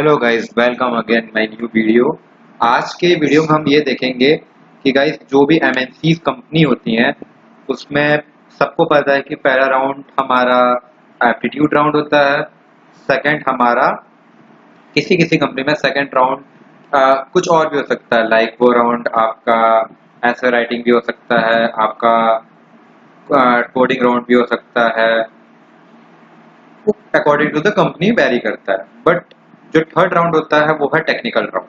Hello guys, welcome again my new video. आज के video में हम ये देखेंगे कि गाइस जो भी एमएनसी कंपनी होती हैं उसमें सबको पता है कि पहला राउंड हमारा एप्टीट्यूड राउंड होता है। सेकंड हमारा किसी किसी कंपनी में सेकंड राउंड कुछ और भी हो सकता है, लाइक वो राउंड आपका ऐसे राइटिंग भी हो सकता है, आपका कोडिंग राउंड भी हो सकता है। According to the company vary करता है। बट जो थर्ड राउंड होता है वो है टेक्निकल राउंड।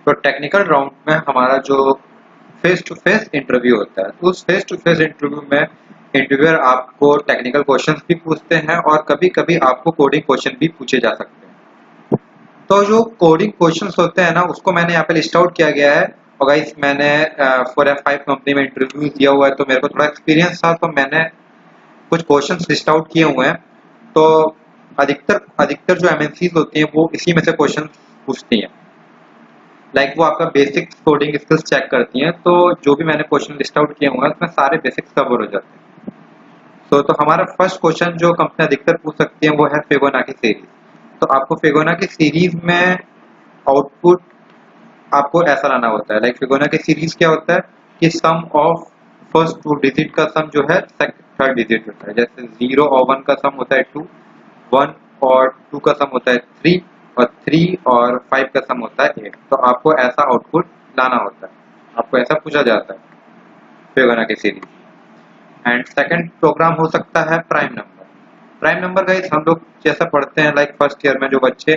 तो टेक्निकल राउंड में हमारा जो फेस टू फेस इंटरव्यू होता है, तो उस फेस टू फेस इंटरव्यू में इंटरव्यूअर आपको टेक्निकल क्वेश्चंस भी पूछते हैं और कभी कभी आपको कोडिंग क्वेश्चन भी पूछे जा सकते हैं। तो जो कोडिंग क्वेश्चंस होते हैं ना, उसको मैंने यहाँ पे लिस्ट आउट किया गया है। और गाइस मैंने 4F5 कंपनी में इंटरव्यू दिया हुआ है, तो मेरे को थोड़ा एक्सपीरियंस था, तो मैंने कुछ क्वेश्चंस लिस्ट आउट किए हुए हैं। तो अधिकतर अधिकतर जो एमएनसीज होती हैं वो इसी में से क्वेश्चन पूछती हैं। लाइक वो आपका बेसिक कोडिंग स्किल्स चेक करती हैं। तो जो भी मैंने क्वेश्चन लिस्ट आउट किए हुए हैं उसमें सारे बेसिक्स कवर हो जाते हैं। तो हमारा फर्स्ट क्वेश्चन जो कंपनी अधिकतर पूछ सकती है वो है फिबोनाची सीरीज। तो आपको फिबोनाची सीरीज में आउटपुट आपको ऐसा लाना होता है। लाइक फिबोनाची सीरीज क्या होता है कि सम ऑफ फर्स्ट टू डिजिट का सम जो है थर्ड डिजिट होता है। जैसे 0 और 1 का सम होता है 2, 1 और 2 का सम होता है 3, और 3 और 5 का सम होता है 8। तो आपको ऐसा आउटपुट लाना होता है, आपको ऐसा पूछा जाता है Fibonacci series. And second program हो सकता है प्राइम नंबर। प्राइम नंबर का हम लोग जैसा पढ़ते हैं लाइक फर्स्ट ईयर में जो बच्चे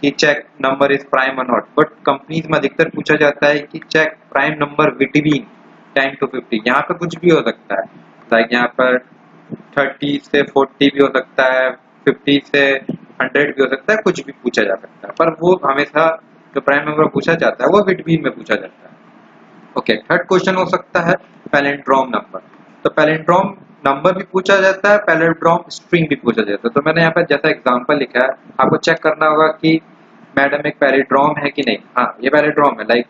कि चेक नंबर इज प्राइम और नॉट, बट कंपनीज में अधिकतर पूछा जाता है कि check prime number between 10 to 50। यहाँ पे कुछ भी हो सकता है, लाइक यहाँ पर 30 से 40 भी हो सकता है, 50 से 100 भी हो सकता है, कुछ भी पूछा जा सकता है। पर वो हमेशा जो प्राइम नंबर पूछा जाता है वो बिटवीन में पूछा जाता है। ओके, थर्ड क्वेश्चन हो सकता है पैलिंड्रोम नंबर। तो पैलिंड्रोम नंबर भी पूछा जाता है, पैलिंड्रोम स्ट्रिंग भी पूछा जाता है। तो मैंने यहाँ पर जैसा एग्जांपल लिखा है, आपको चेक करना होगा कि मैडम एक पैलिंड्रोम है कि नहीं। हाँ, ये पैलिंड्रोम है। लाइक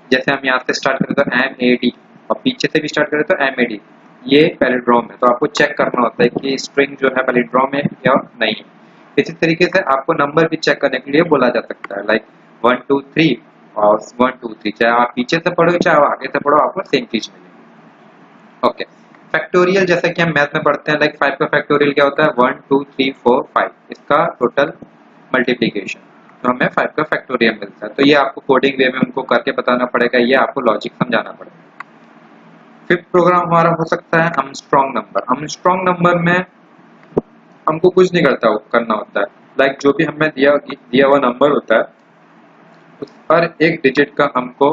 जैसे हम यहाँ से स्टार्ट करें तो MAD और पीछे से भी स्टार्ट करें तो MAD, ये पैलिंड्रोम है। तो आपको चेक करना होता है कि स्ट्रिंग जो है पैलिंड्रोम है या नहीं। इसी तरीके से आपको नंबर भी चेक करने के लिए बोला जा सकता है, लाइक 1 2 3 और 1 2 3। चाहे आप पीछे से पढ़ो चाहे आप आगे से पढ़ो, आपको सेम चीज मिलेगी। ओके, फैक्टोरियल जैसा कि हम मैथ में पढ़ते हैं, लाइक 5 का फैक्टोरियल क्या होता है 1 2 3 4 5, इसका टोटल मल्टीप्लीकेशन। तो हमें 5 का फैक्टोरियल मिलता है। तो ये आपको कोडिंग वे में उनको करके बताना पड़ेगा, ये आपको लॉजिक समझाना पड़ेगा। फिफ्थ प्रोग्राम हमारा हो सकता है आर्मस्ट्रांग नंबर। आर्मस्ट्रांग नंबर में हमको कुछ नहीं करना होता है। लाइक जो भी हमें दिया हुआ नंबर होता है उस पर एक डिजिट का हमको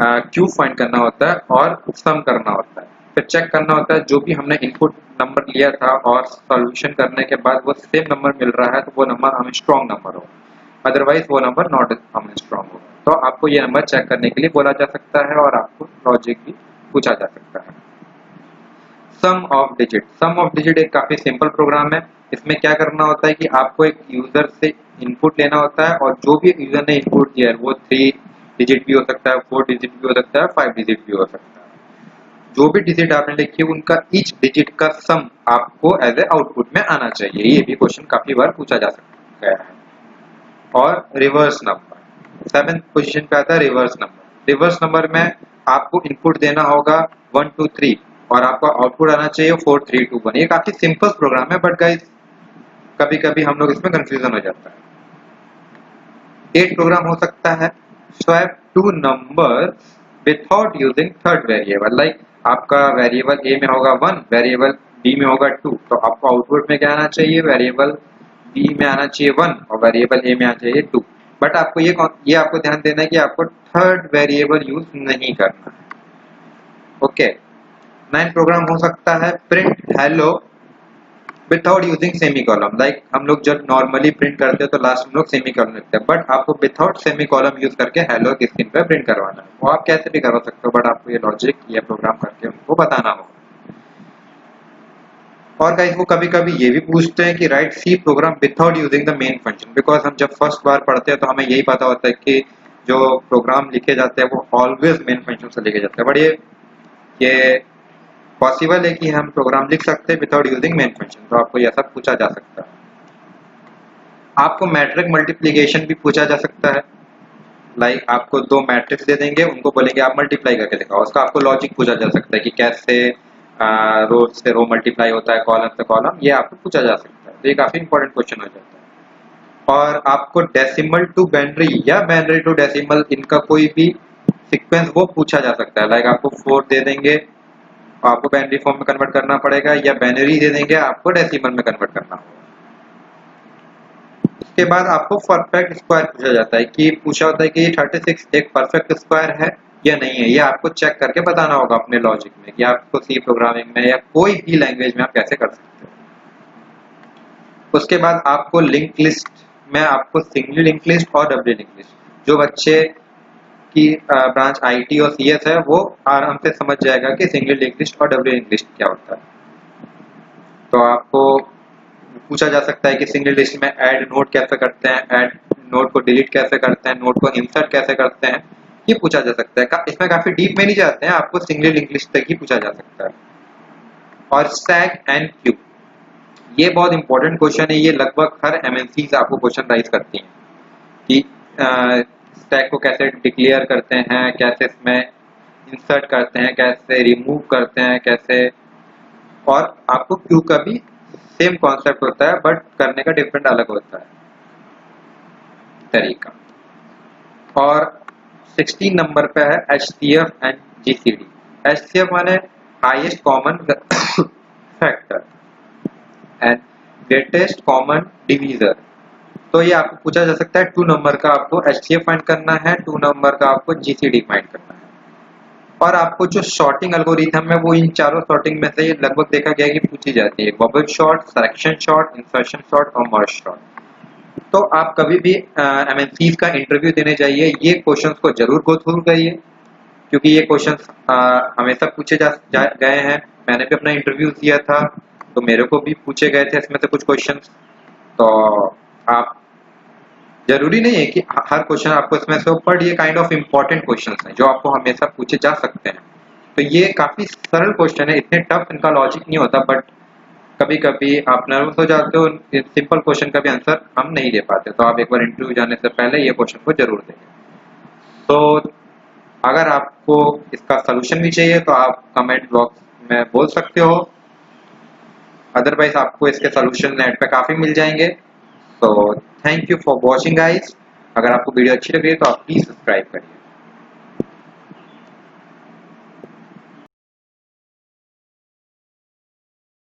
क्यूब फाइंड करना होता है और सम करना होता है। फिर चेक करना होता है जो भी हमने इनपुट नंबर लिया था और सॉल्यूशन करने के बाद वो सेम नंबर मिल रहा है तो वो नंबर आर्मस्ट्रांग नंबर हो, अदरवाइज वो नंबर नॉट आर्मस्ट्रांग होगा। तो आपको ये नंबर चेक करने के लिए बोला जा सकता है और आपको लॉजिक भी पूछा जा सकता है। Sum of digit. Sum of digit एक काफी सिंपल प्रोग्राम है। इसमें क्या करना होता है कि आपको एक यूजर से इनपुट लेना होता है और जो भी यूजर ने इनपुट दिया है वो 3 डिजिट भी हो सकता है, 4 डिजिट भी हो सकता है, 5 डिजिट भी हो सकता है। जो भी डिजिट आपने लिखी है उनका ईच डिजिट का सम आपको एज ए आउटपुट में आना चाहिए। ये भी क्वेश्चन काफी बार पूछा जा सकता है। और रिवर्स नंबर 7th पोजीशन पे आता है रिवर्स नंबर। रिवर्स नंबर में आपको इनपुट देना होगा 1 2 3 और आपका आउटपुट आना चाहिए 4 3 2 1। ये काफी सिंपल प्रोग्राम है, बट गाइस कभी कभी हम लोग इसमें कंफ्यूजन हो जाता है। एक प्रोग्राम हो सकता है swap two number without using third variable. Like आपका वेरिएबल ए में होगा 1, वेरिएबल बी में होगा 2, तो आपको आउटपुट में क्या आना चाहिए, वेरिएबल बी में आना चाहिए 1 और वेरिएबल ए में आना चाहिए 2। बट आपको ये आपको ध्यान देना है कि आपको थर्ड वेरिएबल यूज नहीं करना है। ओके, 9 प्रोग्राम हो सकता है print hello without using semicolon. Like हम लोग जब नॉर्मली प्रिंट करते हैं तो लास्ट में लोग सेमीकोलन लिखते हैं, बट आपको विदाउट सेमीकोलन यूज करके हेलो की स्क्रीन पे प्रिंट करवाना है। वो आप कैसे भी करवा सकते हो, बट आपको ये लॉजिक या प्रोग्राम करके उनको बताना होगा। और गाइस वो कभी कभी ये भी पूछते हैं कि write C program without using the main function. Because हम जब फर्स्ट बार पढ़ते हैं तो हमें यही पता होता है कि जो प्रोग्राम लिखे जाते हैं वो ऑलवेज मेन फंक्शन से लिखे जाते हैं। बट ये पॉसिबल है कि हम प्रोग्राम लिख सकते हैं विदाउट यूजिंग मेन फंक्शन। तो आपको यह सब पूछा जा सकता है। आपको मैट्रिक मल्टीप्लिकेशन भी पूछा जा सकता है। लाइक आपको दो मैट्रिक्स दे देंगे, उनको बोलेंगे आप मल्टीप्लाई करके दिखाओ, उसका आपको लॉजिक पूछा जा सकता है कि कैसे रो से रो मल्टीप्लाई होता है, कॉलम से कॉलम, ये आपको पूछा जा सकता है। तो ये काफी इंपॉर्टेंट क्वेश्चन हो जाता है। और आपको डेसिमल टू बाइनरी या बाइनरी टू डेसिमल, इनका कोई भी सीक्वेंस वो पूछा जा सकता है। लाइक आपको 4 दे देंगे, आपको बाइनरी फॉर्म में कन्वर्ट करना पड़ेगा, या बाइनरी दे देंगे, आपको डेसिमल में कन्वर्ट करना होगा। उसके बाद आपको परफेक्ट स्क्वायर पूछा जाता है कि पूछा होता है कि 36 एक परफेक्ट स्क्वायर है या नहीं है। ये आपको चेक करके बताना होगा अपने लॉजिक में, कि आपको सी प्रोग्रामिंग में या कोई भी लैंग्वेज में आप कैसे कर सकते हो। उसके बाद आपको लिंक लिस्ट में आपको सिंगल लिंक लिस्ट और डबल लिंक लिस्ट, जो बच्चे की ब्रांच आईटी और सीएस है वो आराम से समझ जाएगा कि सिंगल लिंक लिस्ट और डबल लिंक लिस्ट क्या होता है। तो आपको पूछा जा सकता है कि सिंगल लिस्ट में ऐड नोड कैसे करते हैं, ऐड नोड को डिलीट कैसे करते हैं, नोड को इंसर्ट कैसे करते हैं, ये पूछा जा सकता है। इसमें काफी डीप में नहीं जाते हैं, आपको सिंगल लिंक लिस्ट तक ही पूछा जा सकता है। और स्टैक एंड क्यू, ये बहुत इंपॉर्टेंट क्वेश्चन है। ये लगभग हर एमएनसी से आपको क्वेश्चन राइज करती हैं कि स्टैक को कैसे डिक्लेयर करते हैं, कैसे इसमें इंसर्ट करते हैं, कैसे रिमूव करते हैं, कैसे। और आपको क्यू का भी सेम कॉन्सेप्ट होता है, बट करने का डिफरेंट अलग होता है तरीका। और 16 नंबर पे है HCF एंड GCD। HCF माने highest common factor and greatest common divisor. तो ये आपको पूछा जा सकता है 2 नंबर का आपको HCF फाइंड करना है, 2 नंबर का आपको GCD फाइंड करना है। और आपको जो शॉर्टिंग एल्गोरिथम है वो इन चारों शॉर्टिंग में से लगभग देखा गया कि पूछी जाती है। Bubble short, selection short, insertion short और मर्ज शॉर्ट। तो आप कभी भी एमएनसीज का इंटरव्यू देने जाइए, ये क्वेश्चंस को जरूर गो थ्रू करिए, क्योंकि ये क्वेश्चंस हमेशा पूछे गए हैं। मैंने भी अपना इंटरव्यू दिया था तो मेरे को भी पूछे गए थे इसमें से कुछ क्वेश्चंस। तो आप जरूरी नहीं है कि हर क्वेश्चन आपको इसमें से, बट ये काइंड ऑफ इम्पोर्टेंट क्वेश्चंस हैं जो आपको हमेशा पूछे जा सकते हैं। तो ये काफी सरल क्वेश्चन है, इतने टफ इनका लॉजिक नहीं होता, बट कभी कभी आप नर्वस हो जाते हो, सिंपल क्वेश्चन का भी आंसर हम नहीं दे पाते। तो आप एक बार इंटरव्यू जाने से पहले ये क्वेश्चन को जरूर देंगे। तो अगर आपको इसका सोल्यूशन भी चाहिए तो आप कमेंट बॉक्स में बोल सकते हो, अदरवाइज आपको इसके सोल्यूशन नेट पे काफी मिल जाएंगे। तो thank you for watching guys. अगर आपको वीडियो अच्छी लग रही है तो आप प्लीज सब्सक्राइब करिए।